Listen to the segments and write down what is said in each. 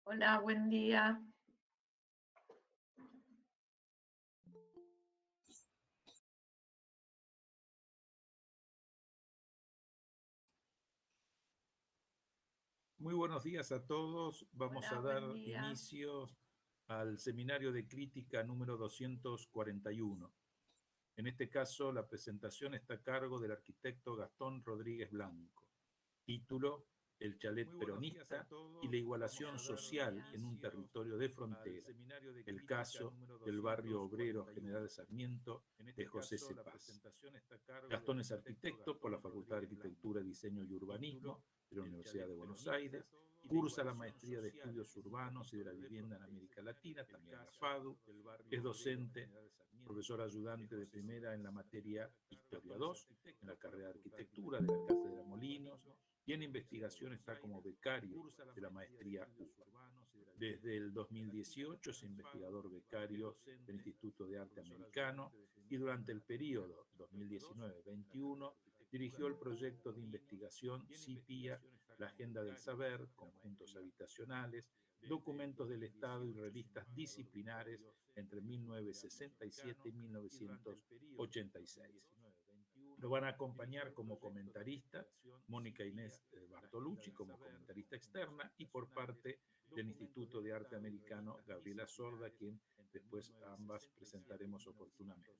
Hola, buen día. Muy buenos días a todos. Vamos Hola, a dar buen día. inicio al seminario de crítica número 241. En este caso, la presentación está a cargo del arquitecto Gastón Rodríguez Blanco. Título: El chalet peronista y la igualación social en un territorio de frontera. El caso del barrio obrero General Sarmiento de José C. Paz. Gastón es arquitecto por la Facultad de Arquitectura, Diseño y Urbanismo de la Universidad de Buenos Aires. Cursa la maestría de Estudios Urbanos y de la Vivienda en América Latina, también la FADU. Es docente, profesor ayudante de primera en la materia Historia 2, en la carrera de Arquitectura de la Cátedra Molinos, y en investigación está como becario de la maestría UBA. Desde el 2018 es investigador becario del Instituto de Arte Americano y durante el periodo 2019-21 dirigió el proyecto de investigación CIPIA, la Agenda del Saber, Conjuntos Habitacionales, Documentos del Estado y Revistas Disciplinares entre 1967 y 1986. Lo van a acompañar como comentarista Mónica Inés Bartolucci, como comentarista externa, y por parte del Instituto de Arte Americano, Gabriela Sorda, quien después ambas presentaremos oportunamente.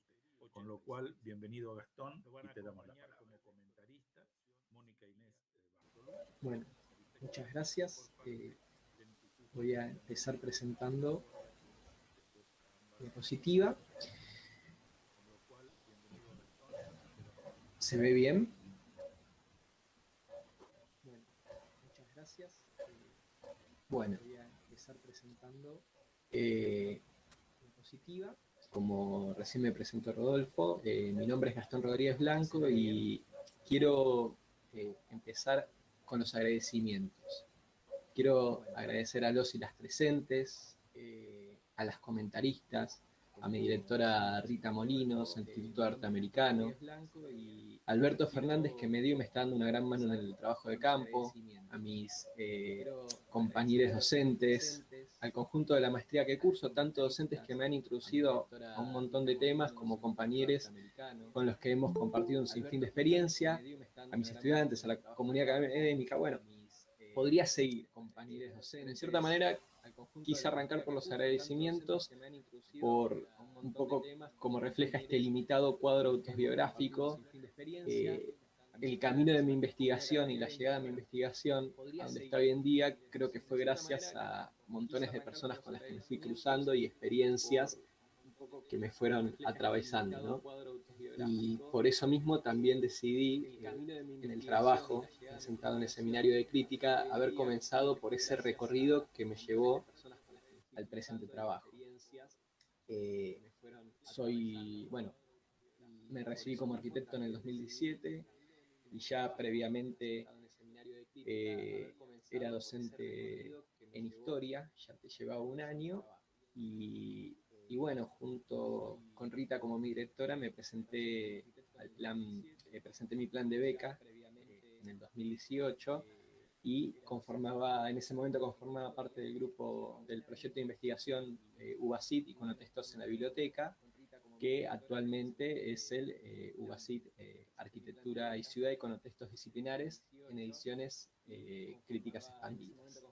Con lo cual, bienvenido Gastón, y te damos la palabra. Bueno, muchas gracias. Voy a empezar presentando diapositiva. ¿Se ve bien? Bueno, muchas gracias. Bueno, voy a empezar presentando diapositiva. Como recién me presentó Rodolfo, mi nombre es Gastón Rodríguez Blanco y quiero empezar con los agradecimientos. Quiero agradecer a los y las presentes, a las comentaristas, a mi directora Rita Molinos, al Instituto de Arte Americano, Alberto Fernández, que me está dando una gran mano en el trabajo de campo, a mis compañeros docentes, al conjunto de la maestría que curso, tanto docentes que me han introducido a un montón de temas como compañeros con los que hemos compartido un sinfín de experiencia, a mis estudiantes, a la comunidad académica. Bueno, podría seguir, compañeros docentes. En cierta manera, quise arrancar por los agradecimientos, por un poco como refleja este limitado cuadro autobiográfico, el camino de mi investigación y la llegada de mi investigación a donde está hoy en día, creo que fue gracias a montones de personas con las que me fui cruzando y experiencias que me fueron atravesando, ¿no? Y por eso mismo también decidí, en el trabajo, presentado en el seminario de crítica, haber comenzado por ese recorrido que me llevó al presente trabajo. Me recibí como arquitecto en el 2017 y ya previamente era docente en historia, ya te llevaba un año y bueno, junto con Rita como mi directora me presenté presenté mi plan de beca en el 2018 y en ese momento conformaba parte del grupo del proyecto de investigación UBACIT y Iconotextos en la Biblioteca, que actualmente es el UBACIT Arquitectura y Ciudad, Iconotextos Disciplinares en ediciones críticas expandidas.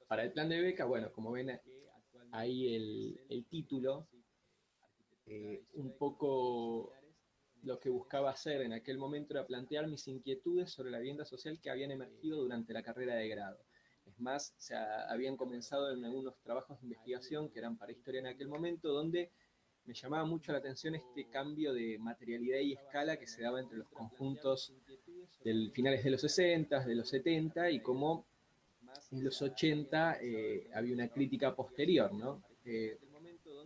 Para el plan de beca, bueno, como ven ahí el título, un poco lo que buscaba hacer en aquel momento era plantear mis inquietudes sobre la vivienda social que habían emergido durante la carrera de grado. Es más, habían comenzado en algunos trabajos de investigación que eran para historia en aquel momento, donde me llamaba mucho la atención este cambio de materialidad y escala que se daba entre los conjuntos del finales de los 60, de los 70, y cómo en los 80 había una crítica posterior, ¿no?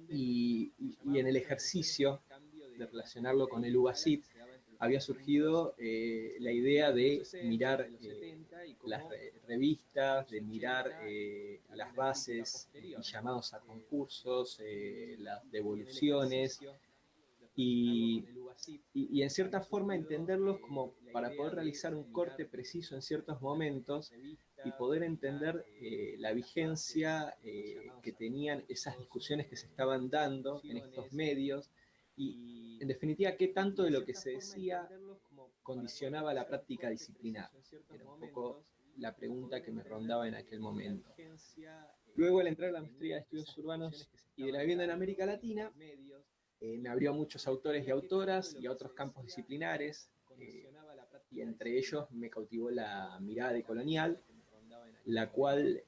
Y en el ejercicio de relacionarlo con el UBACIT, había surgido la idea de mirar las revistas, de mirar las bases y llamados a concursos, las devoluciones, y en cierta forma entenderlos como para poder realizar un corte preciso en ciertos momentos y poder entender la vigencia que tenían esas discusiones que se estaban dando en estos medios y, en definitiva, qué tanto de lo que se decía condicionaba la práctica disciplinar. Era un poco la pregunta que me rondaba en aquel momento. Luego, al entrar a la maestría de Estudios Urbanos y de la Vivienda en América Latina, me abrió a muchos autores y autoras y a otros campos disciplinares, y entre ellos me cautivó la mirada decolonial, la cual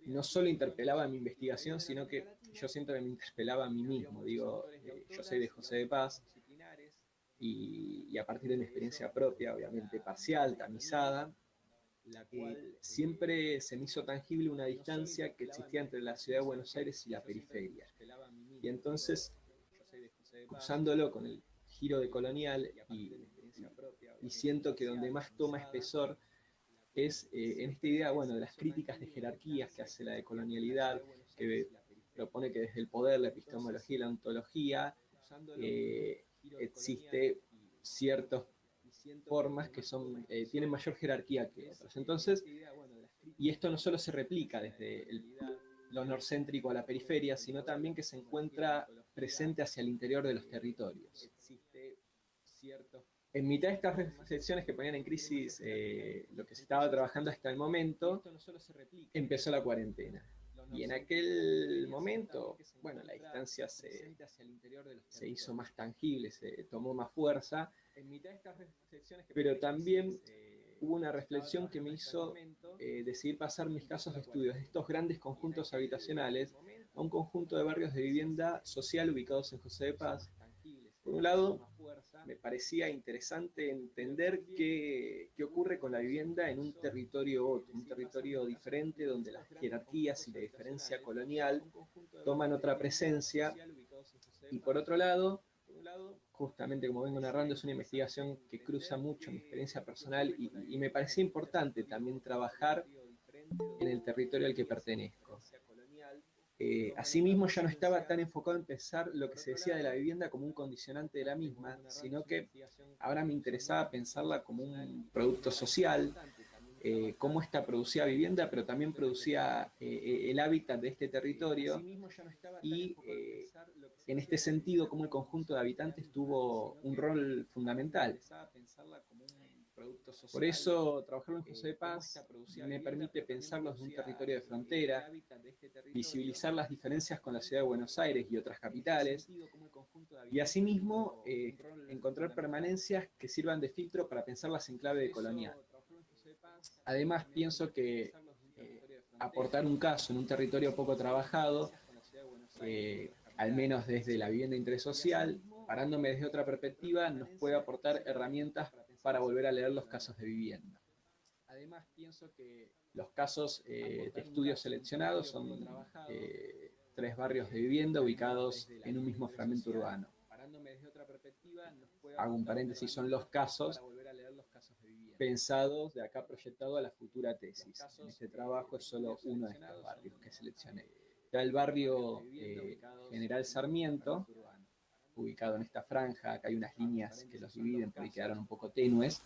no solo interpelaba mi investigación, sino que yo siento que me interpelaba a mí mismo. Digo, yo soy de José de Paz y a partir de mi experiencia propia, obviamente parcial, tamizada, siempre se me hizo tangible una distancia que existía entre la ciudad de Buenos Aires y la periferia. Y entonces, cruzándolo con el giro decolonial y siento que donde más toma espesor es en esta idea, bueno, de las críticas de jerarquías que hace la decolonialidad, que propone que desde el poder, la epistemología y la ontología existe ciertas formas que tienen mayor jerarquía que otras. Entonces, y esto no solo se replica desde lo norcéntrico a la periferia, sino también que se encuentra presente hacia el interior de los territorios. En mitad de estas reflexiones que ponían en crisis lo que se estaba trabajando hasta el momento, empezó la cuarentena. Y en aquel momento, bueno, la distancia se hizo más tangible, se tomó más fuerza, pero también hubo una reflexión que me hizo decidir pasar mis casos de estudios de estos grandes conjuntos habitacionales a un conjunto de barrios de vivienda social ubicados en José de Paz. Por un lado, me parecía interesante entender qué ocurre con la vivienda en un territorio diferente, donde las jerarquías y la diferencia colonial toman otra presencia. Y por otro lado, justamente como vengo narrando, es una investigación que cruza mucho mi experiencia personal y me parecía importante también trabajar en el territorio al que pertenezco. Asimismo, ya no estaba tan enfocado en pensar lo que se decía de la vivienda como un condicionante de la misma, sino que ahora me interesaba pensarla como un producto social, cómo esta producía vivienda, pero también producía el hábitat de este territorio y en este sentido, cómo el conjunto de habitantes tuvo un rol fundamental. Por eso, trabajar en José de Paz me permite pensarlo desde un territorio de frontera, visibilizar las diferencias con la ciudad de Buenos Aires y otras capitales, y asimismo encontrar permanencias que sirvan de filtro para pensarlas en clave de colonial. Además, pienso que aportar un caso en un territorio poco trabajado, al menos desde la vivienda de interés social, parándome desde otra perspectiva, nos puede aportar herramientas para volver a leer los casos de vivienda. Además, pienso que los casos de estudios seleccionados son 3 barrios de vivienda ubicados en un mismo fragmento urbano. Hago un paréntesis, son los casos pensados de acá proyectado a la futura tesis. En este trabajo es solo uno de estos barrios que seleccioné. Está el barrio General Sarmiento, ubicado en esta franja, acá hay unas líneas que los dividen, pero ahí quedaron un poco tenues,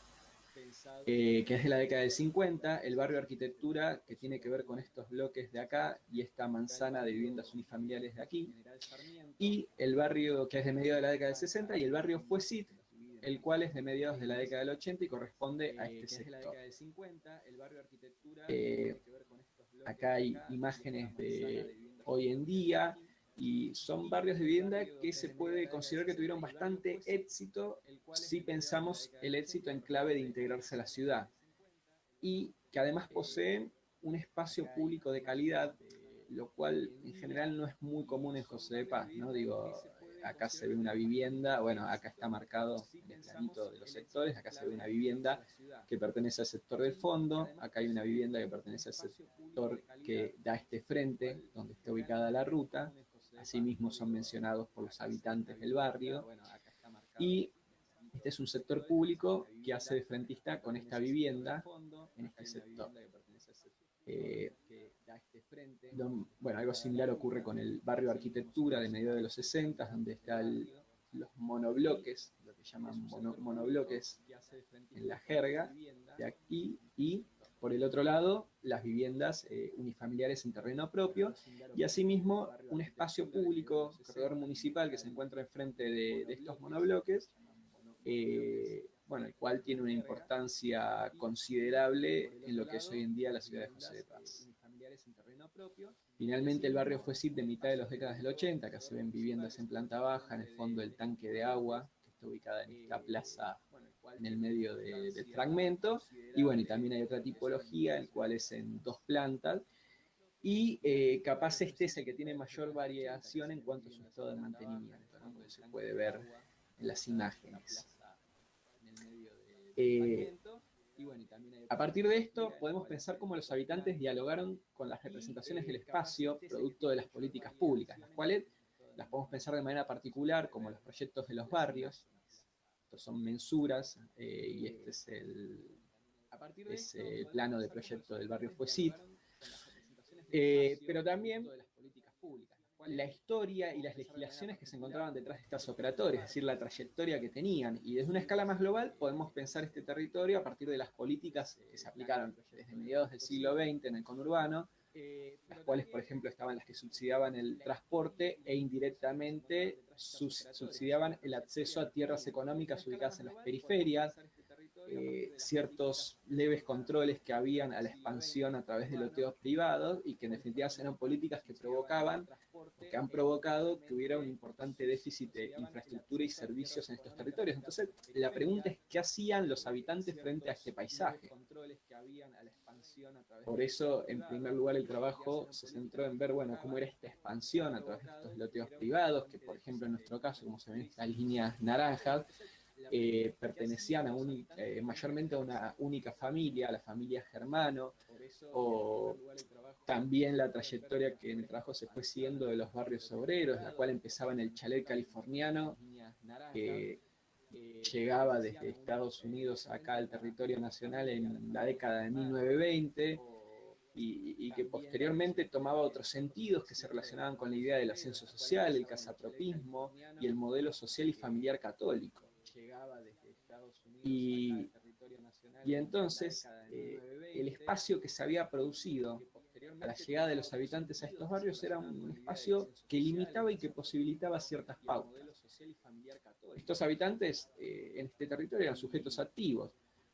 que es de la década del 50, el barrio de Arquitectura, que tiene que ver con estos bloques de acá y esta manzana de viviendas unifamiliares de aquí, y el barrio que es de mediados de la década del 60, y el barrio Fuesit, el cual es de mediados de la década del 80 y corresponde a este sector. Acá hay imágenes de hoy en día, y son barrios de vivienda que se puede considerar que tuvieron bastante éxito si pensamos el éxito en clave de integrarse a la ciudad, y que además poseen un espacio público de calidad, lo cual en general no es muy común en José de Paz, ¿no? Digo, acá se ve una vivienda, bueno, acá está marcado en el planito de los sectores, acá se ve una vivienda que pertenece al sector del fondo, acá hay una vivienda que pertenece al sector que da este frente, donde está ubicada la ruta, asimismo son mencionados por los habitantes del barrio, y este es un sector público que hace de frentista con esta vivienda en este sector. Bueno, algo similar ocurre con el barrio de Arquitectura de mediados de los 60, donde están los monobloques, lo que llaman monobloques en la jerga, de aquí, y por el otro lado, las viviendas unifamiliares en terreno propio, y asimismo un espacio público, corredor municipal, que se encuentra enfrente de estos monobloques, bueno, el cual tiene una importancia considerable en lo que es hoy en día la ciudad de José de Paz. Finalmente, el barrio fue SIT de mitad de las décadas del 80, acá se ven viviendas en planta baja, en el fondo del tanque de agua, que está ubicada en esta plaza en el medio del fragmento, y bueno, y también hay otra tipología, el cual es en 2 plantas, y capaz este es el que tiene mayor variación en cuanto a su estado de mantenimiento, ¿no? Como se puede ver en las imágenes. A partir de esto, podemos pensar cómo los habitantes dialogaron con las representaciones del espacio, producto de las políticas públicas, las cuales las podemos pensar de manera particular como los proyectos de los barrios. Estos son mensuras, y este es el plano de proyecto del barrio Fuesit. Pero también la historia y las legislaciones que se encontraban detrás de estas operatorias, es decir, la trayectoria que tenían. Y desde una escala más global podemos pensar este territorio a partir de las políticas que se aplicaron desde mediados del siglo XX en el conurbano, las cuales, por ejemplo, estaban las que subsidiaban el transporte e indirectamente subsidiaban el acceso a tierras económicas ubicadas en las periferias, ciertos leves controles que habían a la expansión a través de loteos privados, y que en definitiva eran políticas que provocaban, que han provocado que hubiera un importante déficit de infraestructura y servicios en estos territorios. Entonces, la pregunta es, ¿qué hacían los habitantes frente a este paisaje? Por eso, en primer lugar, el trabajo se centró en ver, bueno, cómo era esta expansión a través de estos loteos privados, que por ejemplo en nuestro caso, como se ven estas líneas naranjas, pertenecían a mayormente a una única familia, la familia Germano, o también la trayectoria que en el trabajo se fue siguiendo de los barrios obreros, la cual empezaba en el chalet californiano, que llegaba desde Estados Unidos acá al territorio nacional en la década de 1920, y que posteriormente tomaba otros sentidos que se relacionaban con la idea del ascenso social, el casatropismo y el modelo social y familiar católico. Y entonces el espacio que se había producido a la llegada de los habitantes a estos barrios era un espacio que limitaba y que posibilitaba ciertas pautas. Estos habitantes en este territorio eran sujetos activos,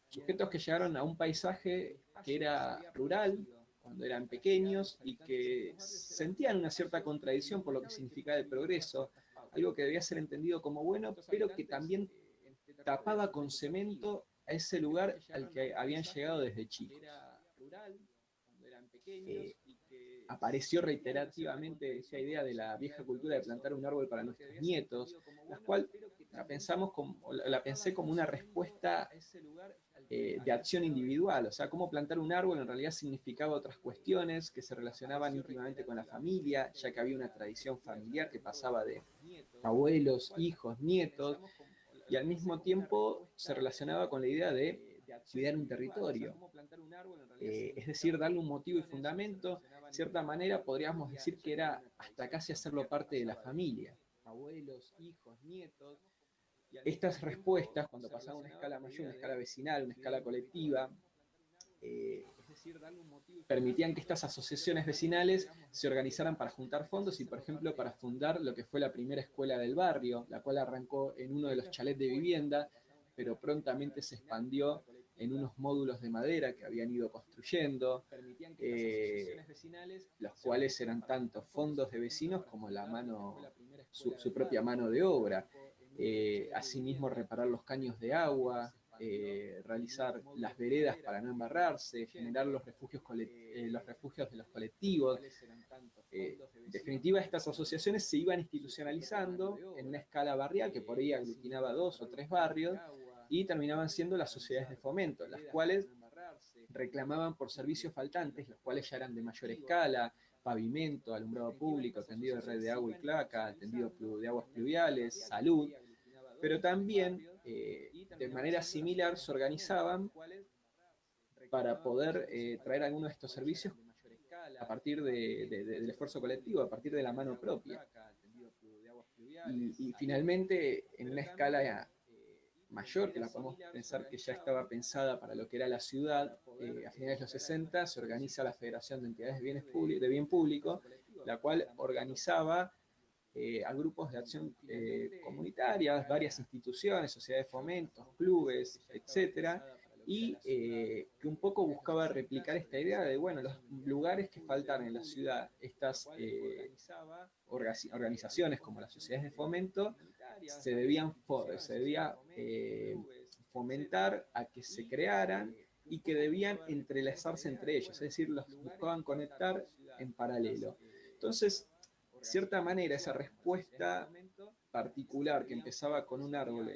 sujetos que llegaron a un paisaje que era rural cuando eran pequeños y que sentían una cierta contradicción por lo que significaba el progreso, algo que debía ser entendido como bueno, pero que también tapaba con cemento a ese lugar al que habían llegado desde chicos. Apareció reiterativamente esa idea de la vieja cultura de plantar un árbol para nuestros nietos, la cual la pensé como una respuesta de acción individual, o sea, cómo plantar un árbol en realidad significaba otras cuestiones que se relacionaban íntimamente con la familia, ya que había una tradición familiar que pasaba de abuelos, hijos, nietos, y al mismo tiempo se relacionaba con la idea de cuidar un territorio, es decir, darle un motivo y fundamento. De cierta manera podríamos decir que era hasta casi hacerlo parte de la familia. Abuelos, hijos, nietos. Estas respuestas, cuando pasaban a una escala mayor, una escala vecinal, una escala colectiva, permitían que estas asociaciones vecinales se organizaran para juntar fondos y, por ejemplo, para fundar lo que fue la primera escuela del barrio, la cual arrancó en uno de los chalets de vivienda, pero prontamente se expandió en unos módulos de madera que habían ido construyendo, los cuales eran tanto fondos de vecinos como su propia mano de obra. Asimismo, reparar los caños de agua, realizar las veredas para no embarrarse, generar los refugios de los colectivos. En definitiva, estas asociaciones se iban institucionalizando en una escala barrial que por ahí aglutinaba 2 o 3 barrios y terminaban siendo las sociedades de fomento, las cuales reclamaban por servicios faltantes, los cuales ya eran de mayor escala: pavimento, alumbrado público, tendido de red de agua y cloaca, tendido de aguas pluviales, salud, pero también de manera similar se organizaban para poder traer algunos de estos servicios a partir del esfuerzo colectivo, a partir de la mano propia. Y finalmente, en una escala mayor, que la podemos pensar que ya estaba pensada para lo que era la ciudad, a finales de los 60 se organiza la Federación de Entidades de Bien Público, la cual organizaba a grupos de acción comunitarias, varias instituciones, sociedades de fomento, clubes, etcétera, y que un poco buscaba replicar esta idea de, bueno, los lugares que faltan en la ciudad, estas organizaciones como las sociedades de fomento, se debía fomentar a que se crearan y que debían entrelazarse entre ellos, es decir, los buscaban conectar en paralelo. Entonces, de cierta manera, esa respuesta particular que empezaba con un árbol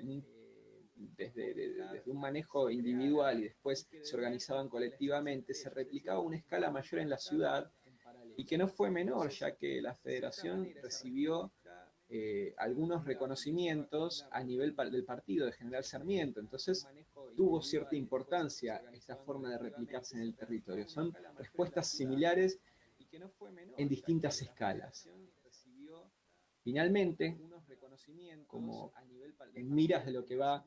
desde un manejo individual y después se organizaban colectivamente, se replicaba a una escala mayor en la ciudad, y que no fue menor, ya que la federación recibió algunos reconocimientos a nivel del partido de General Sarmiento. Entonces tuvo cierta importancia esta forma de replicarse en el territorio. Son respuestas similares en distintas escalas. Finalmente, como en miras de lo que va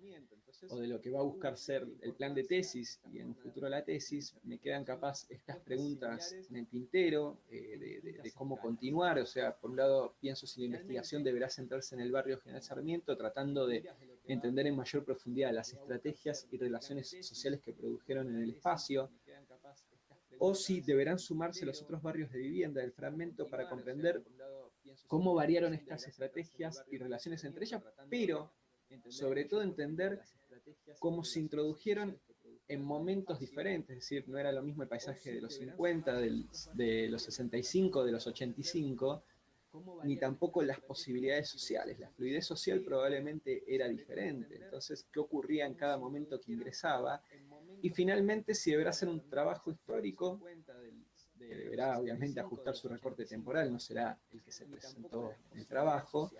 o de lo que va a buscar ser el plan de tesis y en el futuro la tesis, me quedan capaz estas preguntas en el tintero de cómo continuar. O sea, por un lado pienso si la investigación deberá centrarse en el barrio General Sarmiento, tratando de entender en mayor profundidad las estrategias y relaciones sociales que produjeron en el espacio, o si deberán sumarse los otros barrios de vivienda del fragmento para comprender cómo variaron estas estrategias y relaciones entre ellas, pero sobre todo entender cómo se introdujeron en momentos diferentes. Es decir, no era lo mismo el paisaje de los 50, de los 65, de los 85, ni tampoco las posibilidades sociales. La fluidez social probablemente era diferente. Entonces, ¿qué ocurría en cada momento que ingresaba? Y finalmente, si deberá hacer un trabajo histórico, que deberá obviamente ajustar su recorte temporal, no será el que se presentó en el trabajo,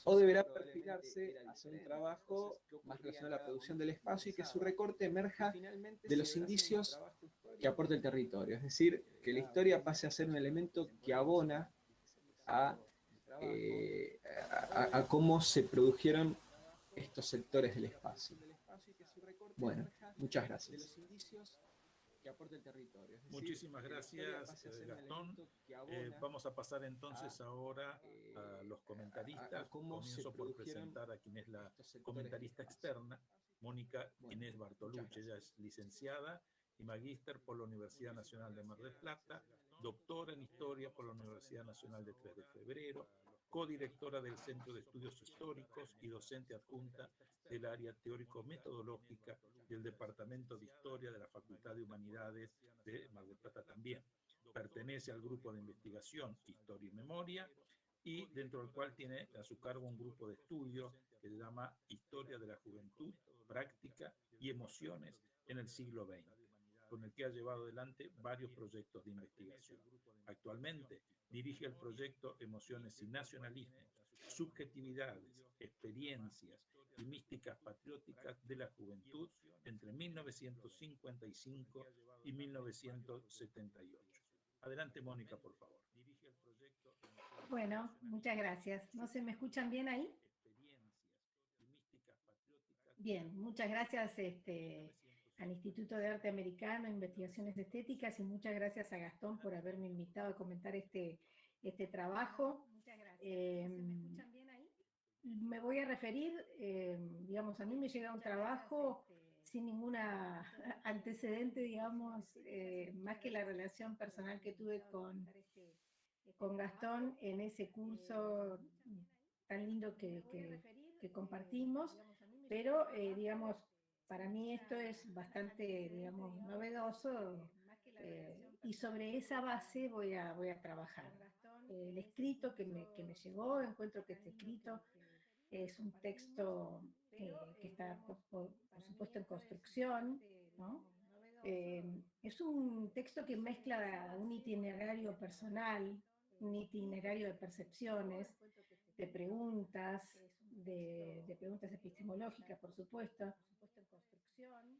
o deberá perfilarse a hacer un trabajo más relacionado a la producción del espacio y que su recorte emerja de los indicios que aporte el territorio, es decir, que la historia pase a ser un elemento que abona a, cómo se produjeron estos sectores del espacio. Bueno, muchas gracias. Muchísimas gracias, Gastón. Vamos a pasar entonces ahora a los comentaristas. Comienzo por presentar a quien es la comentarista externa, Mónica Inés Bartolucci. Ella es licenciada y magíster por la Universidad Nacional de Mar del Plata, doctora en Historia por la Universidad Nacional de 3 de Febrero, codirectora del Centro de Estudios Históricos y docente adjunta del área teórico-metodológica del Departamento de Historia de la Facultad de Humanidades de Mar del Plata también. Pertenece al grupo de investigación Historia y Memoria, y dentro del cual tiene a su cargo un grupo de estudio que se llama Historia de la Juventud, Práctica y Emociones en el siglo XX, con el que ha llevado adelante varios proyectos de investigación. Actualmente dirige el proyecto Emociones y Nacionalismos, Subjetividades, Experiencias y Místicas Patrióticas de la Juventud entre 1955 y 1978. Adelante, Mónica, por favor. Bueno, muchas gracias. ¿No se me escuchan bien ahí? Bien, muchas gracias al Instituto de Arte Americano, Investigaciones Estéticas, y muchas gracias a Gastón por haberme invitado a comentar este trabajo. Me voy a referir, digamos, a mí me llega un trabajo sin ninguna antecedente, digamos, más que la relación personal que tuve con Gastón en ese curso tan lindo que compartimos, pero digamos, para mí esto es bastante, digamos, novedoso, y sobre esa base voy a trabajar. El escrito que me llegó, encuentro que este escrito es un texto que está, por supuesto, en construcción, ¿no? Es un texto que mezcla un itinerario personal, un itinerario de percepciones, de preguntas, de preguntas epistemológicas, por supuesto,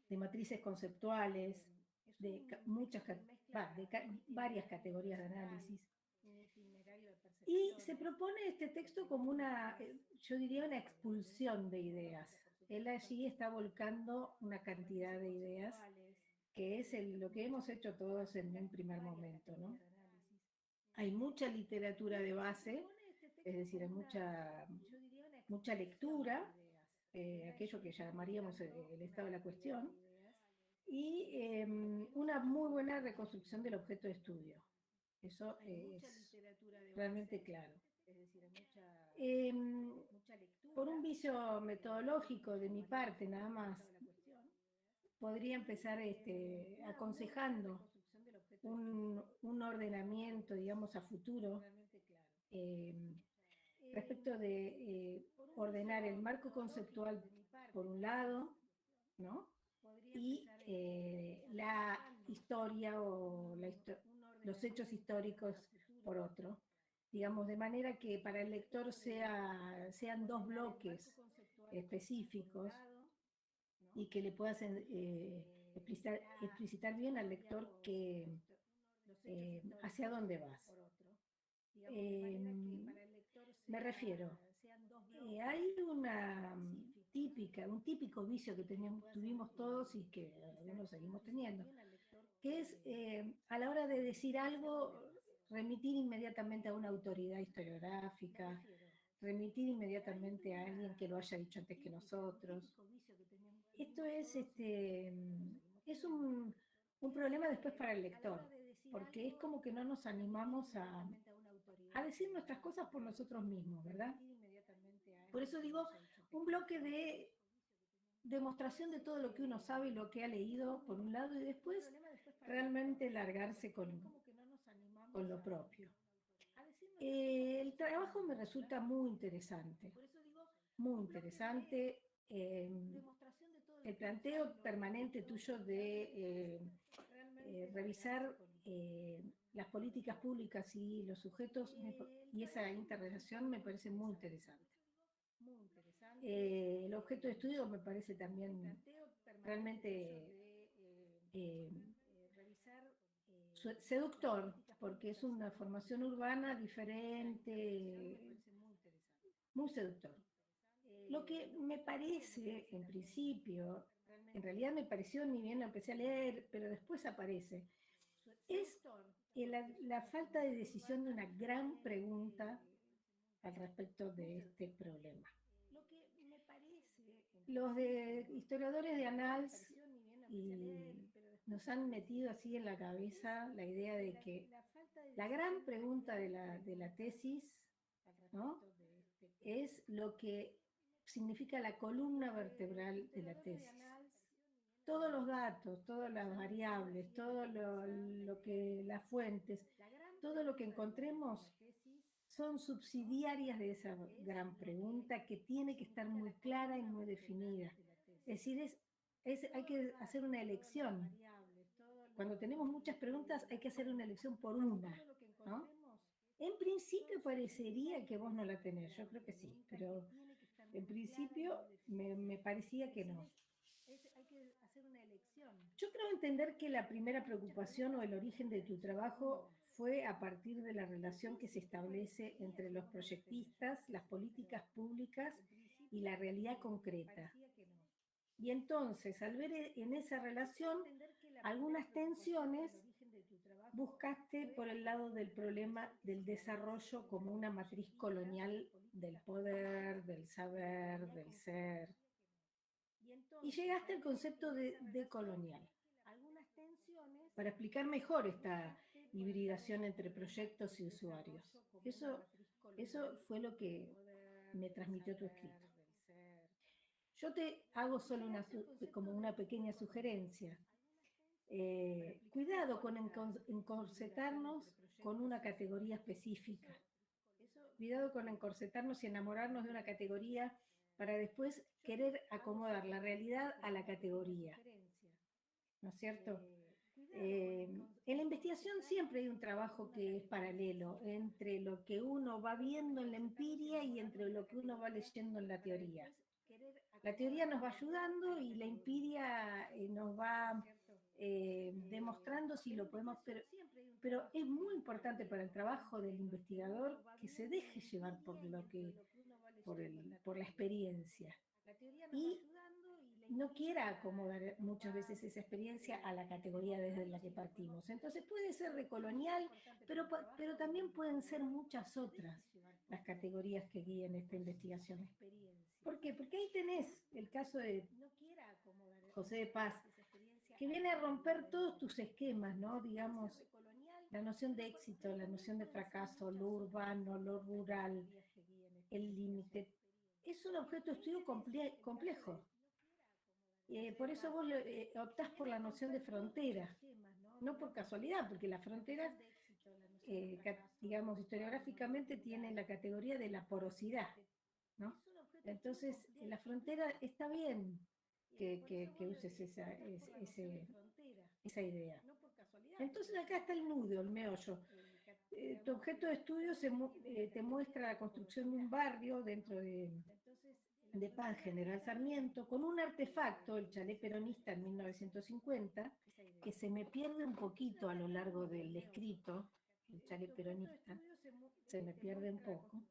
de matrices conceptuales, de varias categorías de análisis. Y se propone este texto como una, yo diría, una expulsión de ideas. Él allí está volcando una cantidad de ideas, que es lo que hemos hecho todos en un primer momento, ¿no? Hay mucha literatura de base, es decir, hay mucha lectura, aquello que llamaríamos el estado de la cuestión, y una muy buena reconstrucción del objeto de estudio. Eso es realmente claro. Por un vicio metodológico de mi parte, nada más, podría empezar aconsejando un ordenamiento, digamos, a futuro, respecto de ordenar el marco conceptual por un lado, ¿no? Y la historia o los hechos históricos por otro. Digamos, de manera que para el lector sean dos bloques específicos y que le puedas explicitar bien al lector hacia dónde vas. Me refiero, hay un típico vicio que tuvimos todos y que algunos seguimos teniendo, que es a la hora de decir algo, remitir inmediatamente a una autoridad historiográfica, remitir inmediatamente a alguien que lo haya dicho antes que nosotros. Esto es un problema después para el lector, porque es como que no nos animamos a decir nuestras cosas por nosotros mismos, ¿verdad? Por eso digo, un bloque de demostración de todo lo que uno sabe y lo que ha leído, por un lado, y después realmente largarse con lo propio. El trabajo me resulta muy interesante, muy interesante. El planteo permanente tuyo de revisar las políticas públicas y los sujetos y esa interrelación me parece muy interesante. El objeto de estudio me parece también realmente seductor, porque es una formación urbana diferente, muy seductor. Lo que me parece, en principio, en realidad me pareció, ni bien lo empecé a leer, pero después aparece, es la falta de decisión de una gran pregunta al respecto de este problema. Los historiadores de Annals nos han metido así en la cabeza la idea de que la gran pregunta de la tesis, ¿no?, es lo que significa la columna vertebral de la tesis. Todos los datos, todas las variables, todo lo que las fuentes, todo lo que encontremos son subsidiarias de esa gran pregunta que tiene que estar muy clara y muy definida. Es decir, hay que hacer una elección. Cuando tenemos muchas preguntas hay que hacer una elección por una, ¿no? En principio parecería que vos no la tenés, yo creo que sí, pero en principio me parecía que no. Yo creo entender que la primera preocupación o el origen de tu trabajo fue a partir de la relación que se establece entre los proyectistas, las políticas públicas y la realidad concreta. Y entonces, al ver en esa relación algunas tensiones, buscaste por el lado del problema del desarrollo como una matriz colonial del poder, del saber, del ser. Y llegaste al concepto de decolonial. Para explicar mejor esta hibridación entre proyectos y usuarios. Eso fue lo que me transmitió tu escrito. Yo te hago solo como una pequeña sugerencia. Cuidado con encorsetarnos con una categoría específica. Cuidado con encorsetarnos y enamorarnos de una categoría para después querer acomodar la realidad a la categoría. ¿No es cierto? En la investigación siempre hay un trabajo que es paralelo entre lo que uno va viendo en la empiria y entre lo que uno va leyendo en la teoría. La teoría nos va ayudando y la empiria nos va demostrando si lo podemos, pero es muy importante para el trabajo del investigador que se deje llevar por la experiencia y no quiera acomodar muchas veces esa experiencia a la categoría desde la que partimos. Entonces puede ser decolonial, pero también pueden ser muchas otras las categorías que guíen esta investigación. ¿Por qué? Porque ahí tenés el caso de José de Paz, que viene a romper todos tus esquemas, ¿no? Digamos, la noción de éxito, la noción de fracaso, lo urbano, lo rural, el límite. Es un objeto de estudio complejo. Por eso vos optás por la noción de frontera, no por casualidad, porque las fronteras, digamos, historiográficamente tienen la categoría de la porosidad, ¿no? Entonces, la frontera está bien que uses esa idea. Entonces acá está el nudo, el meollo. Tu objeto de estudio te muestra la construcción de un barrio dentro de Paz, General Sarmiento, con un artefacto, el chalet peronista en 1950, que se me pierde un poquito a lo largo del escrito, el chalet peronista, se me pierde un poco,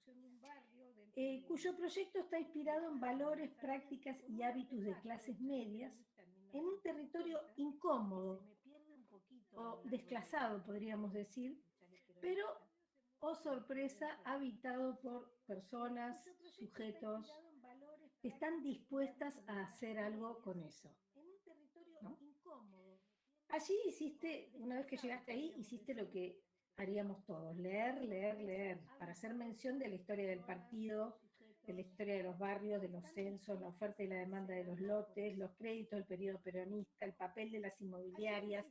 cuyo proyecto está inspirado en valores, prácticas y hábitos de clases medias en un territorio incómodo o desclasado, podríamos decir, pero, oh sorpresa, habitado por personas, sujetos, que están dispuestas a hacer algo con eso, ¿no? Allí hiciste, una vez que llegaste ahí, hiciste lo que haríamos todos, leer, leer, leer, para hacer mención de la historia del partido, de la historia de los barrios, de los censos, la oferta y la demanda de los lotes, los créditos del periodo peronista, el papel de las inmobiliarias,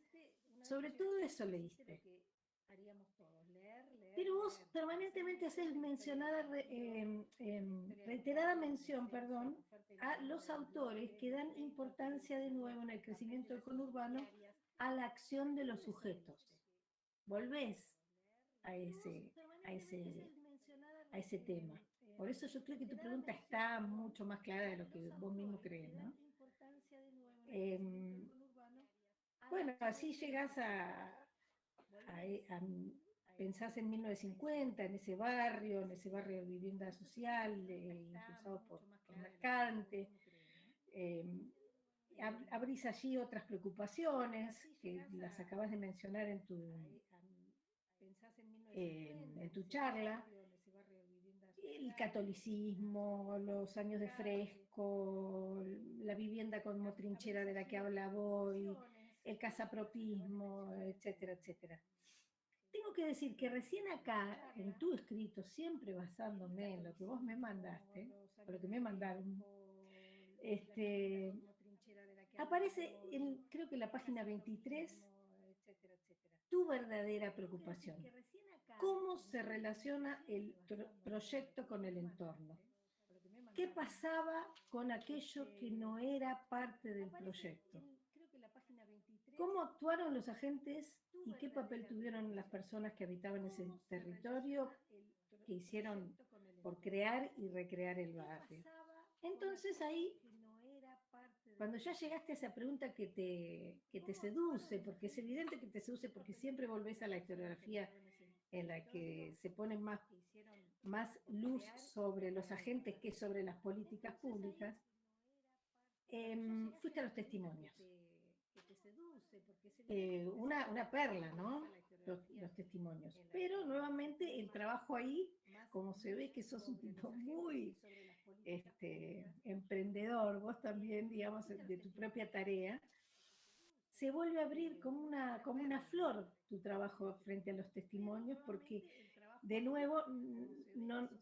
sobre todo eso leíste. Pero vos permanentemente haces reiterada mención, a los autores que dan importancia de nuevo en el crecimiento del conurbano a la acción de los sujetos. Volvés a ese tema. Por eso yo creo que tu pregunta está mucho más clara de lo que vos mismo crees, ¿no? Bueno, así llegás pensás en 1950, en ese barrio de vivienda social, impulsado por Mercante. Abrís allí otras preocupaciones que las acabas de mencionar en tu charla. El catolicismo, los años de fresco, la vivienda como trinchera de la que habla Boy, el casapropismo, etcétera, etcétera. Tengo que decir que recién acá, en tu escrito, siempre basándome en lo que vos me mandaste, o lo que me mandaron, aparece creo que en la página 23, tu verdadera preocupación. ¿Cómo se relaciona el proyecto con el entorno? ¿Qué pasaba con aquello que no era parte del proyecto? ¿Cómo actuaron los agentes y qué papel tuvieron las personas que habitaban ese territorio que hicieron por crear y recrear el barrio? Entonces ahí, cuando ya llegaste a esa pregunta que te seduce, porque es evidente que te seduce porque siempre volvés a la historiografía en la que se pone más luz sobre los agentes que sobre las políticas públicas, fuiste a los testimonios. Una perla, ¿no? Los testimonios. Pero nuevamente el trabajo ahí, como se ve que sos un tipo muy emprendedor, vos también, digamos, de tu propia tarea, se vuelve a abrir como una flor tu trabajo frente a los testimonios, porque de nuevo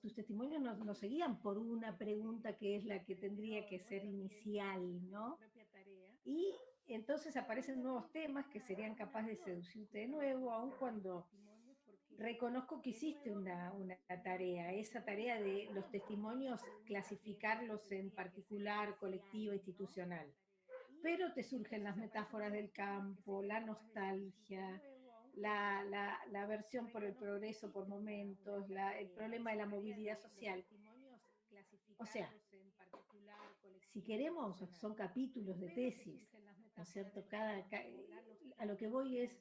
tus testimonios no seguían por una pregunta que es la que tendría que ser inicial, ¿no? Y entonces aparecen nuevos temas que serían capaces de seducirte de nuevo, aun cuando reconozco que hiciste una tarea, esa tarea de los testimonios, clasificarlos en particular, colectivo, institucional. Pero te surgen las metáforas del campo, la nostalgia, la aversión por el progreso por momentos, el problema de la movilidad social. O sea, si queremos, son capítulos de tesis, ¿no es cierto? A lo que voy es,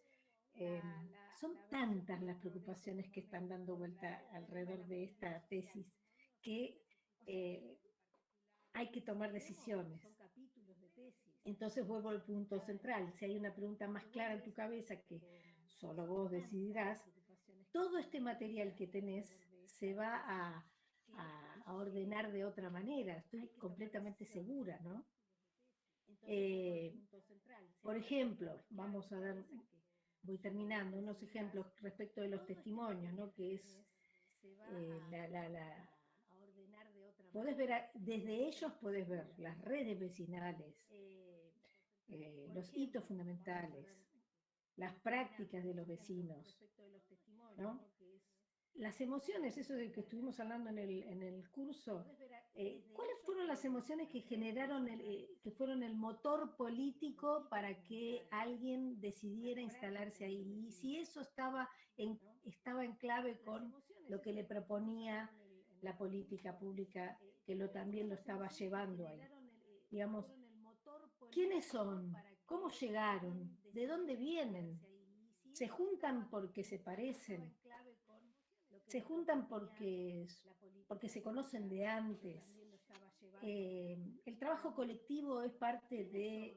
son tantas las preocupaciones que están dando vuelta alrededor de esta tesis que hay que tomar decisiones. Entonces vuelvo al punto central. Si hay una pregunta más clara en tu cabeza que solo vos decidirás, todo este material que tenés se va a ordenar de otra manera. Estoy completamente segura, ¿no? Por ejemplo, vamos a dar, voy terminando, unos ejemplos respecto de los testimonios, ¿no? Que es podés ver, desde ellos podés ver las redes vecinales, los hitos fundamentales, las prácticas de los vecinos, ¿no? Las emociones, eso de que estuvimos hablando en el curso, ¿cuáles fueron las emociones que generaron, que fueron el motor político para que alguien decidiera instalarse ahí? Y si eso estaba en clave con lo que le proponía la política pública, que también lo estaba llevando ahí. Digamos, ¿quiénes son? ¿Cómo llegaron? ¿De dónde vienen? ¿Se juntan porque se parecen? ¿Se juntan porque se conocen de antes? El trabajo colectivo es parte de,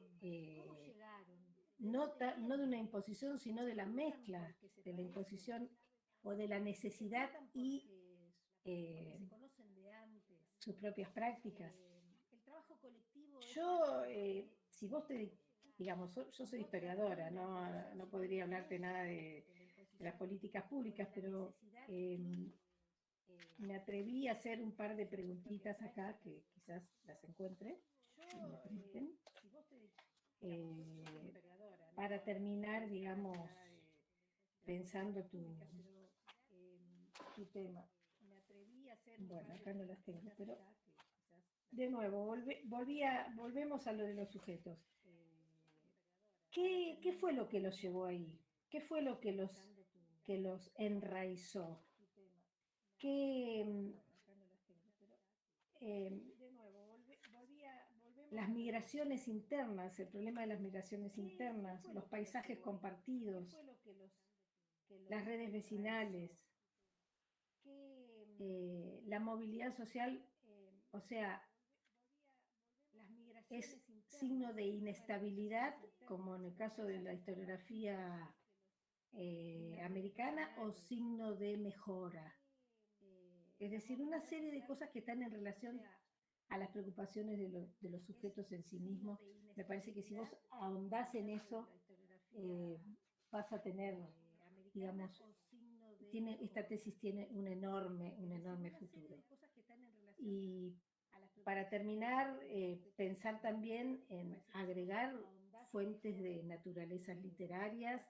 no de una imposición, sino de la mezcla de la imposición o de la necesidad y sus propias prácticas. Yo, si vos digamos, yo soy historiadora, no podría hablarte nada de las políticas públicas, pero me atreví a hacer un par de preguntitas acá, que quizás las encuentre, si me permiten, para terminar, digamos, pensando tu tema. Bueno, acá no las tengo, pero de nuevo, volvemos a lo de los sujetos. ¿Qué fue lo que los llevó ahí? ¿Qué fue lo que los enraizó? Las migraciones internas, el problema de las migraciones internas, los paisajes compartidos, las redes vecinales, la movilidad social, o sea, es signo de inestabilidad, como en el caso de la historiografía americana, o signo de mejora. Es decir, una serie de cosas que están en relación a las preocupaciones de los sujetos en sí mismos. Me parece que si vos ahondás en eso, vas a tener, digamos, esta tesis tiene un enorme futuro. Y para terminar, pensar también en agregar fuentes de naturalezas literarias,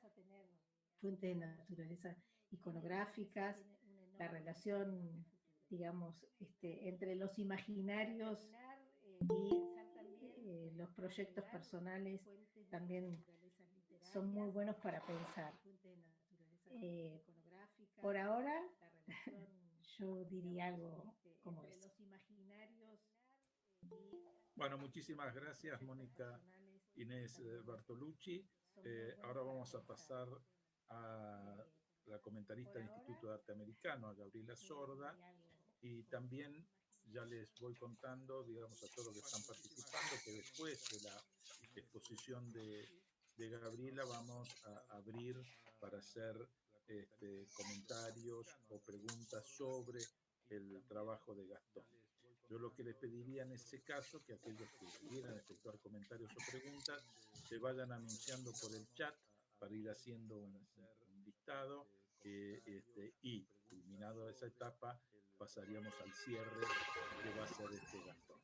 fuentes de naturaleza iconográficas, la relación, digamos, entre los imaginarios y los proyectos personales también son muy buenos para pensar. Por ahora, yo diría algo como eso. Bueno, muchísimas gracias, Mónica Inés Bartolucci. Ahora vamos a pasar a la comentarista del Instituto de Arte Americano, a Gabriela Sorda, y también ya les voy contando, digamos, a todos los que están participando, que después de la exposición de Gabriela vamos a abrir para hacer comentarios o preguntas sobre el trabajo de Gastón. Yo lo que les pediría en ese caso, que aquellos que quieran efectuar comentarios o preguntas, se vayan anunciando por el chat para ir haciendo un listado y, culminado esa etapa, pasaríamos al cierre que va a ser Gastón.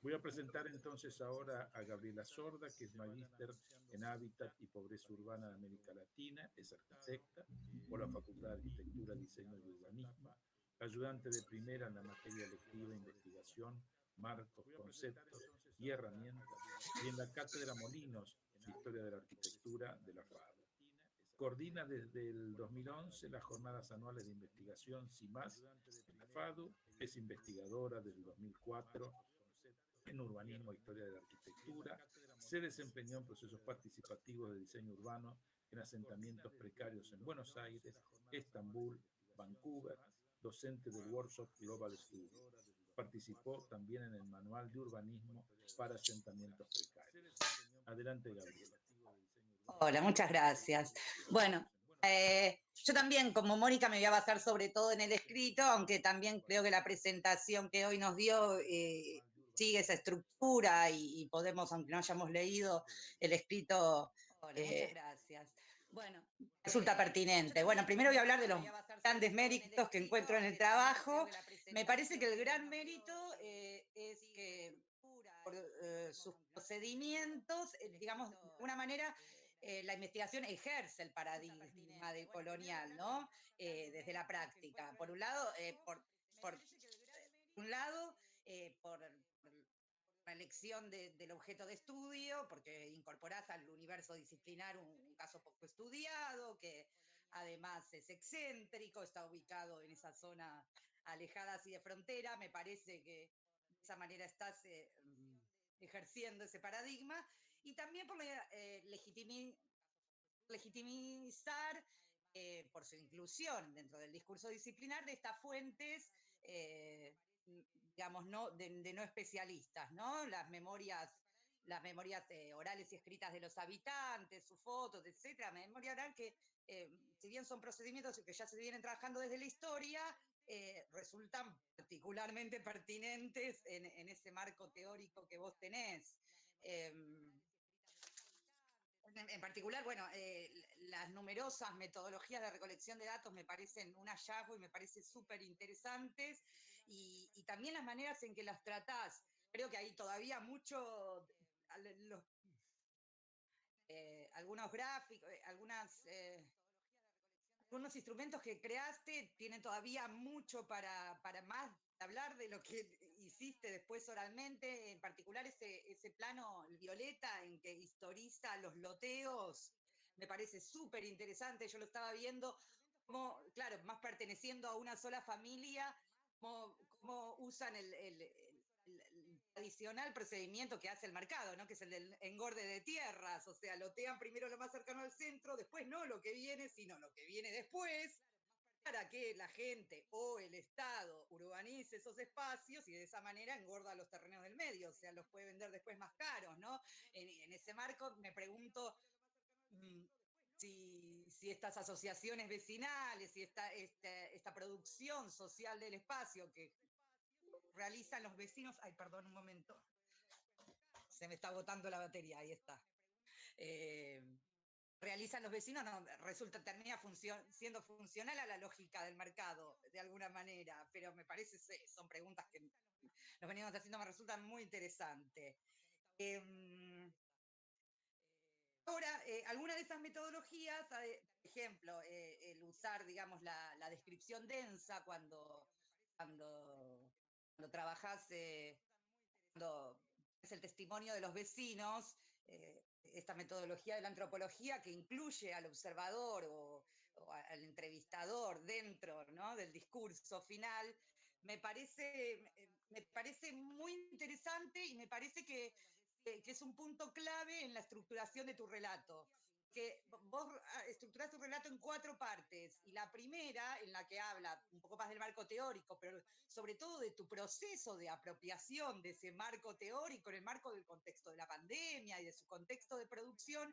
Voy a presentar entonces ahora a Gabriela Sorda, que es magíster en Hábitat y Pobreza Urbana de América Latina, es arquitecta por la Facultad de Arquitectura, Diseño y Urbanismo, ayudante de primera en la materia electiva Investigación, Marcos, Conceptos y Herramientas, y en la Cátedra Molinos de Historia de la Arquitectura de la FADU. Coordina desde el 2011 las jornadas anuales de investigación CIMAS en la FADU, es investigadora desde el 2004 en Urbanismo e Historia de la Arquitectura, se desempeñó en procesos participativos de diseño urbano en asentamientos precarios en Buenos Aires, Estambul, Vancouver, docente del workshop Global Studio. Participó también en el Manual de Urbanismo para asentamientos precarios. Adelante, Gabriela. Hola, muchas gracias. Bueno, yo también, como Mónica, me voy a basar sobre todo en el escrito, aunque también creo que la presentación que hoy nos dio sigue esa estructura y podemos, aunque no hayamos leído el escrito, muchas gracias. Bueno, resulta pertinente. Bueno, primero voy a hablar de los grandes méritos que encuentro en el trabajo. Me parece que el gran mérito es que por sus procedimientos, digamos, de alguna manera, la investigación ejerce el paradigma del colonial, ¿no? Desde la práctica. Por un lado, por la elección del objeto de estudio, porque incorporás al universo disciplinar un caso poco estudiado, que además es excéntrico, está ubicado en esa zona alejada así de frontera. Me parece que de esa manera estás ejerciendo ese paradigma, y también por legitimizar por su inclusión dentro del discurso disciplinar de estas fuentes, digamos, de no especialistas, ¿no? Las memorias orales y escritas de los habitantes, sus fotos, etcétera, memoria oral que, si bien son procedimientos que ya se vienen trabajando desde la historia, resultan particularmente pertinentes en ese marco teórico que vos tenés. En particular, bueno, las numerosas metodologías de recolección de datos me parecen un hallazgo y me parecen súper interesantes, y también las maneras en que las tratás. Creo que hay todavía mucho, algunos gráficos, algunos instrumentos que creaste tienen todavía mucho para más hablar de lo que hiciste después oralmente, en particular ese plano violeta en que historiza los loteos, me parece súper interesante. Yo lo estaba viendo como, claro, más perteneciendo a una sola familia, cómo usan el tradicional procedimiento que hace el mercado, ¿no? Que es el del engorde de tierras, o sea, lotean primero lo más cercano al centro, después no lo que viene, sino lo que viene después, para que la gente o el Estado urbanice esos espacios y de esa manera engorda los terrenos del medio, o sea, los puede vender después más caros, ¿no? En ese marco me pregunto si estas asociaciones vecinales y esta producción social del espacio que realizan los vecinos, ay, perdón un momento, se me está agotando la batería, ahí está. Realizan los vecinos, no, termina siendo funcional a la lógica del mercado, de alguna manera, pero me parece, son preguntas que nos venimos haciendo, me resultan muy interesantes. Ahora, alguna de esas metodologías, por ejemplo, el usar, digamos, la descripción densa cuando trabajas, cuando es el testimonio de los vecinos, esta metodología de la antropología que incluye al observador o al entrevistador dentro, ¿no?, del discurso final, me parece muy interesante y me parece que es un punto clave en la estructuración de tu relato. Que vos estructurás tu relato en 4 partes, y la primera, en la que habla un poco más del marco teórico, pero sobre todo de tu proceso de apropiación de ese marco teórico en el marco del contexto de la pandemia y de su contexto de producción,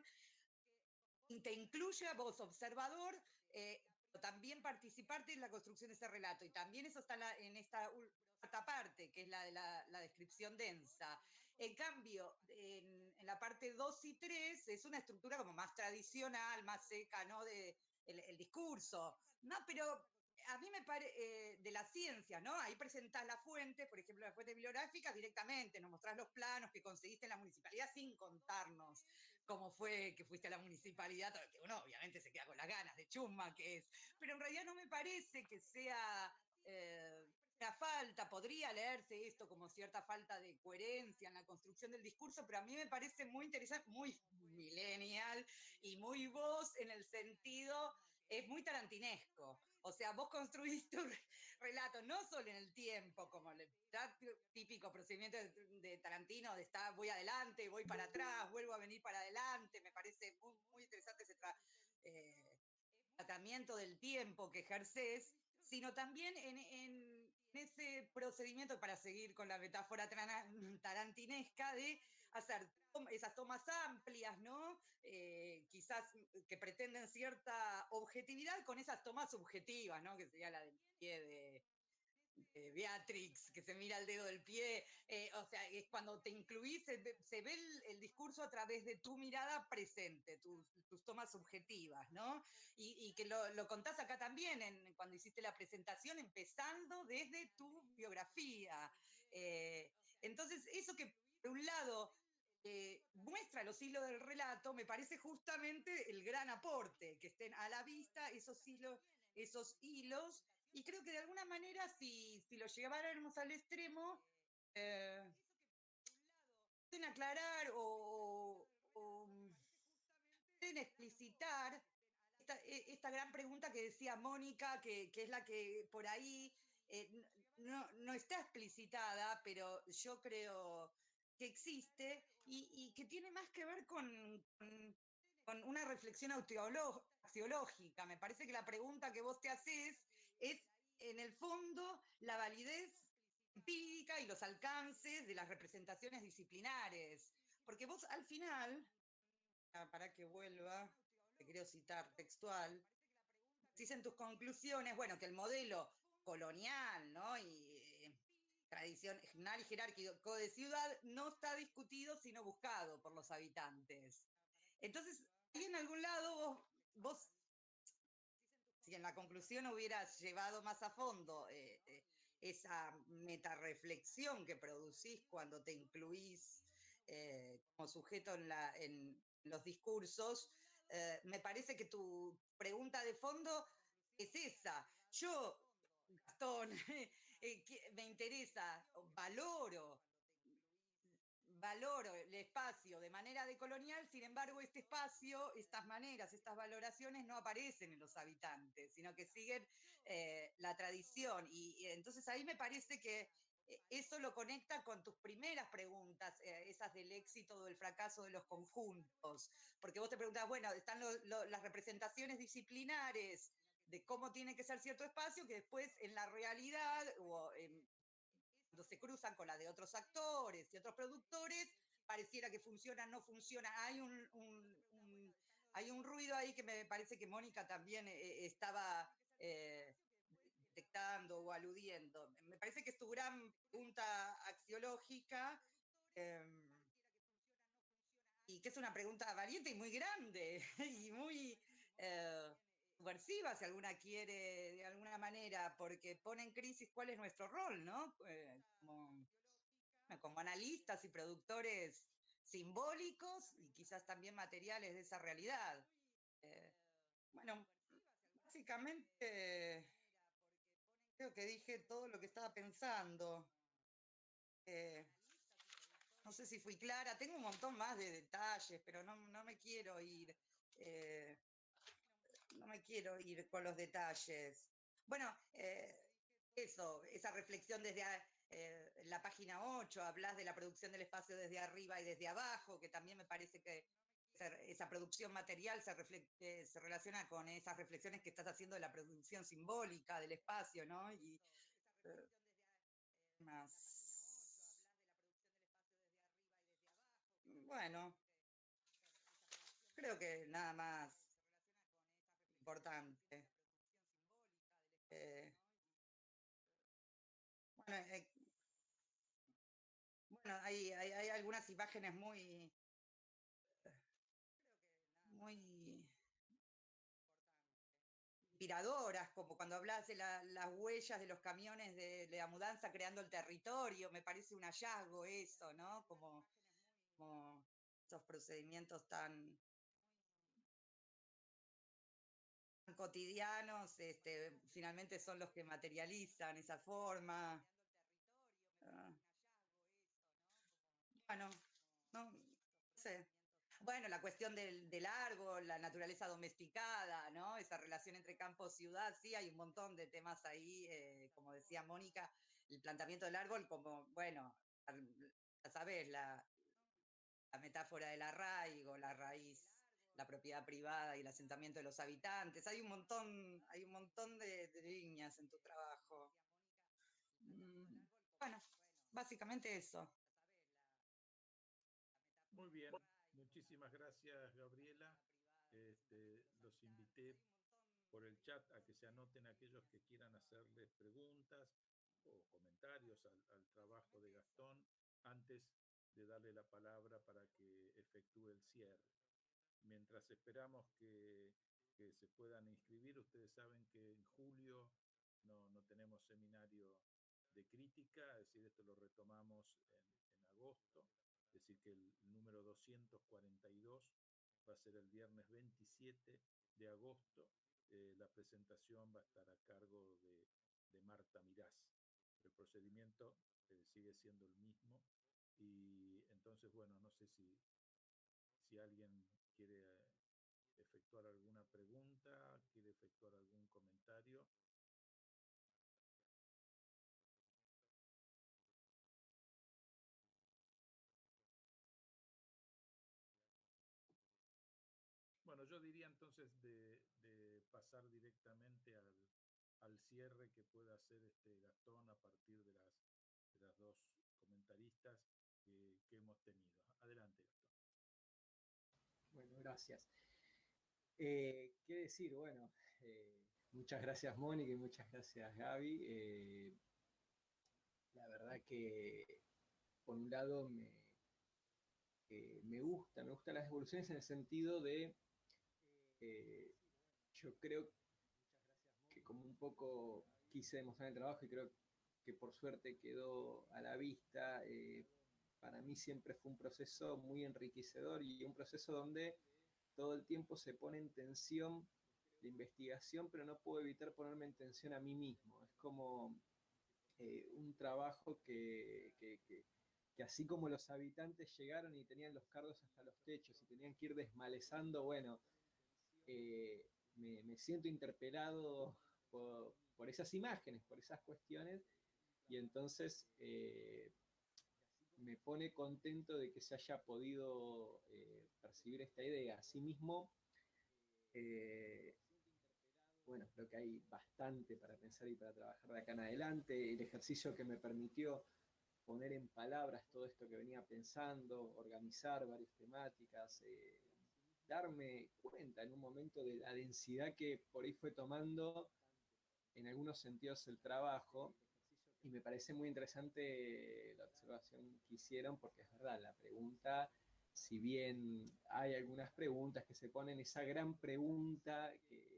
y te incluye a vos, observador, pero también participarte en la construcción de ese relato. Y también eso está en esta cuarta parte, que es la de la descripción densa. En cambio, en la parte 2 y 3 es una estructura como más tradicional, más seca, ¿no?, de el discurso. No, pero a mí me parece, de la ciencia, ¿no? Ahí presentás la fuente, por ejemplo, la fuente bibliográfica directamente, nos mostrás los planos que conseguiste en la municipalidad sin contarnos cómo fue que fuiste a la municipalidad, que uno obviamente se queda con las ganas de chusma que es, pero en realidad no me parece que sea una falta, podría leerse esto como cierta falta de coherencia en la construcción del discurso, pero a mí me parece muy interesante, muy millennial y muy vos en el sentido, es muy tarantinesco. O sea, vos construiste un relato no solo en el tiempo, como el típico procedimiento de Tarantino, de estar, voy adelante, voy para atrás, vuelvo a venir para adelante, me parece muy, muy interesante ese tratamiento del tiempo que ejerces, sino también en ese procedimiento, para seguir con la metáfora tarantinesca, de hacer esas tomas amplias, ¿no? Quizás que pretenden cierta objetividad con esas tomas subjetivas, ¿no? Que sería la del pie de Beatrix, que se mira el dedo del pie, o sea, es cuando te incluís, se ve el discurso a través de tu mirada presente, tus tomas subjetivas, ¿no? Y que lo contás acá también, cuando hiciste la presentación, empezando desde tu biografía. Entonces, eso que por un lado muestra los hilos del relato, me parece justamente el gran aporte, que estén a la vista esos hilos, y creo que de alguna manera, si lo lleváramos al extremo, pueden aclarar o pueden explicitar esta gran pregunta que decía Mónica, que es la que por ahí no está explicitada, pero yo creo que existe y que tiene más que ver con una reflexión axiológica. Me parece que la pregunta que vos te haces es, en el fondo, la validez empírica y los alcances de las representaciones disciplinares. Porque vos al final, para que vuelva, te quiero citar textual, decís en tus conclusiones, bueno, que el modelo colonial, ¿no?, y tradicional y jerárquico de ciudad no está discutido sino buscado por los habitantes. Entonces, ahí en algún lado vos, si en la conclusión hubieras llevado más a fondo esa metarreflexión que producís cuando te incluís como sujeto en los discursos, me parece que tu pregunta de fondo es esa. Yo, Gastón, me interesa, valoro el espacio de manera decolonial, sin embargo, este espacio, estas maneras, estas valoraciones no aparecen en los habitantes, sino que siguen la tradición. Y entonces ahí me parece que eso lo conecta con tus primeras preguntas, esas del éxito o del fracaso de los conjuntos, porque vos te preguntás, bueno, están las representaciones disciplinares de cómo tiene que ser cierto espacio, que después en la realidad, o cuando se cruzan con la de otros actores y otros productores, pareciera que funciona, no funciona. Hay un ruido ahí que me parece que Mónica también estaba detectando o aludiendo. Me parece que es tu gran pregunta axiológica, y que es una pregunta valiente y muy grande y muy subversiva, si alguna quiere, de alguna manera, porque pone en crisis cuál es nuestro rol, ¿no? Como analistas y productores simbólicos y quizás también materiales de esa realidad. Bueno, básicamente creo que dije todo lo que estaba pensando. No sé si fui clara, tengo un montón más de detalles, pero no me quiero ir. No me quiero ir con los detalles. Bueno, eso, esa reflexión desde la página 8, hablas de la producción del espacio desde arriba y desde abajo, que también me parece que esa producción material se relaciona con esas reflexiones que estás haciendo de la producción simbólica del espacio, ¿no? Y más. Bueno, creo que nada más importante. Bueno, bueno, hay algunas imágenes muy inspiradoras, como cuando hablas de las huellas de los camiones de la mudanza creando el territorio, me parece un hallazgo eso, ¿no? Como esos procedimientos tan cotidianos, finalmente son los que materializan esa forma. Bueno, no sé. Bueno, la cuestión del árbol, la naturaleza domesticada, ¿no? Esa relación entre campo y ciudad, sí, hay un montón de temas ahí, como decía Mónica, el planteamiento del árbol como, bueno, ya sabes, la metáfora del arraigo, la raíz, la propiedad privada y el asentamiento de los habitantes. Hay un montón de líneas en tu trabajo. Bueno, básicamente eso. Muy bien, muchísimas gracias, Gabriela. Los invité por el chat a que se anoten aquellos que quieran hacerles preguntas o comentarios al trabajo de Gastón antes de darle la palabra para que efectúe el cierre. Mientras esperamos que se puedan inscribir, ustedes saben que en julio no tenemos seminario de crítica, es decir, esto lo retomamos en agosto, es decir, que el número 242 va a ser el viernes 27 de agosto. La presentación va a estar a cargo de Marta Mirás. El procedimiento sigue siendo el mismo y entonces, bueno, no sé si alguien quiere efectuar alguna pregunta, quiere efectuar algún comentario. Bueno, yo diría entonces de pasar directamente al cierre que pueda hacer Gastón a partir de las dos comentaristas que hemos tenido. Adelante, Gastón. Bueno, gracias. ¿Qué decir? Bueno, muchas gracias Mónica y muchas gracias Gaby. La verdad que por un lado me gustan las evoluciones en el sentido de, yo creo que como un poco quise demostrar el trabajo y creo que por suerte quedó a la vista, para mí siempre fue un proceso muy enriquecedor y un proceso donde todo el tiempo se pone en tensión la investigación, pero no puedo evitar ponerme en tensión a mí mismo. Es como un trabajo que así como los habitantes llegaron y tenían los cargos hasta los techos y tenían que ir desmalezando, bueno, me siento interpelado por esas imágenes, por esas cuestiones, y entonces me pone contento de que se haya podido percibir esta idea. Asimismo, bueno, creo que hay bastante para pensar y para trabajar de acá en adelante. El ejercicio que me permitió poner en palabras todo esto que venía pensando, organizar varias temáticas, darme cuenta en un momento de la densidad que por ahí fue tomando en algunos sentidos el trabajo, y me parece muy interesante la observación que hicieron, porque es verdad, la pregunta, si bien hay algunas preguntas que se ponen, esa gran pregunta que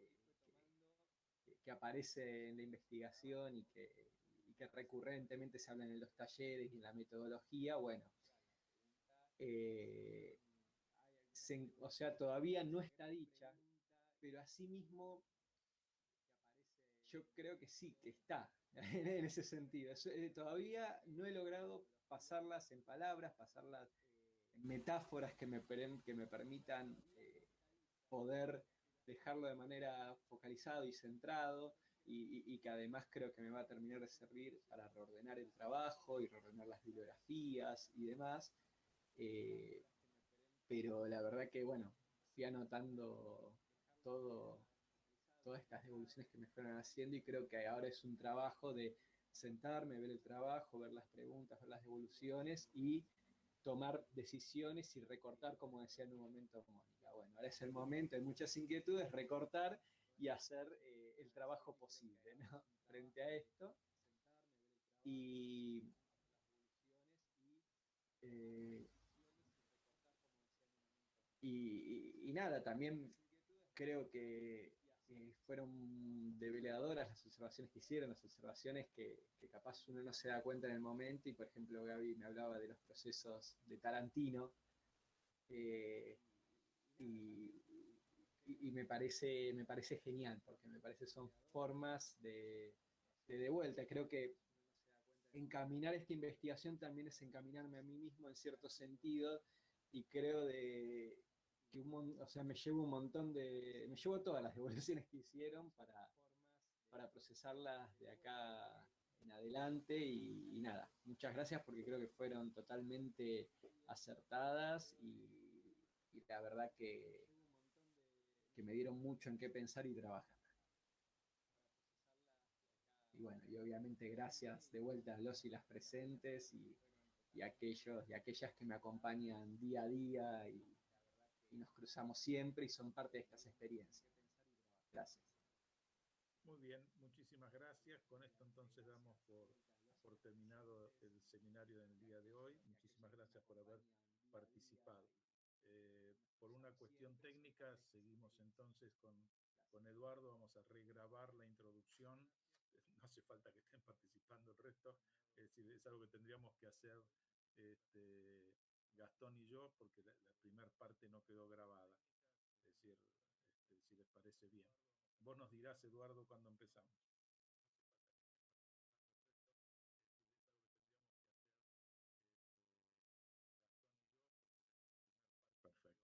aparece en la investigación y que recurrentemente se habla en los talleres y en la metodología, bueno, o sea, todavía no está dicha, pero asimismo yo creo que sí, que está en ese sentido. Todavía no he logrado pasarlas en palabras, pasarlas en metáforas que me permitan poder dejarlo de manera focalizado y centrado, y que además creo que me va a terminar de servir para reordenar el trabajo y reordenar las bibliografías y demás. Pero la verdad que, bueno, fui anotando todo, todas estas devoluciones que me fueron haciendo, y creo que ahora es un trabajo de sentarme, ver el trabajo, ver las preguntas, ver las devoluciones y tomar decisiones y recortar, como decía en un momento Mónica. Bueno, ahora es el momento, hay muchas inquietudes, recortar y hacer el trabajo posible, ¿no? Frente a esto. Y, eh, y nada, también creo que fueron develadoras las observaciones que hicieron, las observaciones que capaz uno no se da cuenta en el momento, y por ejemplo Gaby me hablaba de los procesos de Tarantino, eh, y, y me parece genial, porque me parece son formas de vuelta. Creo que encaminar esta investigación también es encaminarme a mí mismo en cierto sentido, y creo que o sea, me llevo todas las devoluciones que hicieron para procesarlas de acá en adelante, y nada, muchas gracias, porque creo que fueron totalmente acertadas, y la verdad que me dieron mucho en qué pensar y trabajar. Y bueno, y obviamente gracias de vuelta a los y las presentes, y aquellos y aquellas que me acompañan día a día, y nos cruzamos siempre y son parte de estas experiencias. Gracias. Muy bien, muchísimas gracias. Con esto entonces damos por terminado el seminario del día de hoy. Muchísimas gracias por haber participado. Por una cuestión técnica, seguimos entonces con Eduardo. Vamos a regrabar la introducción. No hace falta que estén participando el resto. Es decir, es algo que tendríamos que hacer Gastón y yo, porque la primera parte no quedó grabada. Es decir, si les parece bien. Vos nos dirás, Eduardo, cuando empezamos. Perfecto.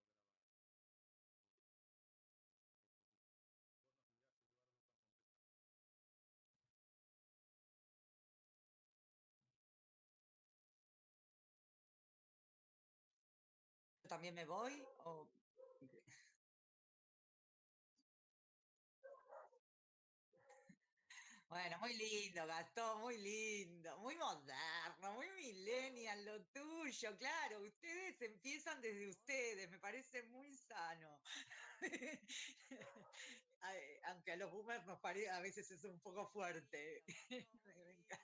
¿También me voy? ¿O... Bueno, muy lindo, Gastón, muy lindo, muy moderno, muy millennial lo tuyo, claro, ustedes empiezan desde ustedes, me parece muy sano. Aunque a los boomers nos parece, a veces es un poco fuerte. Me encanta.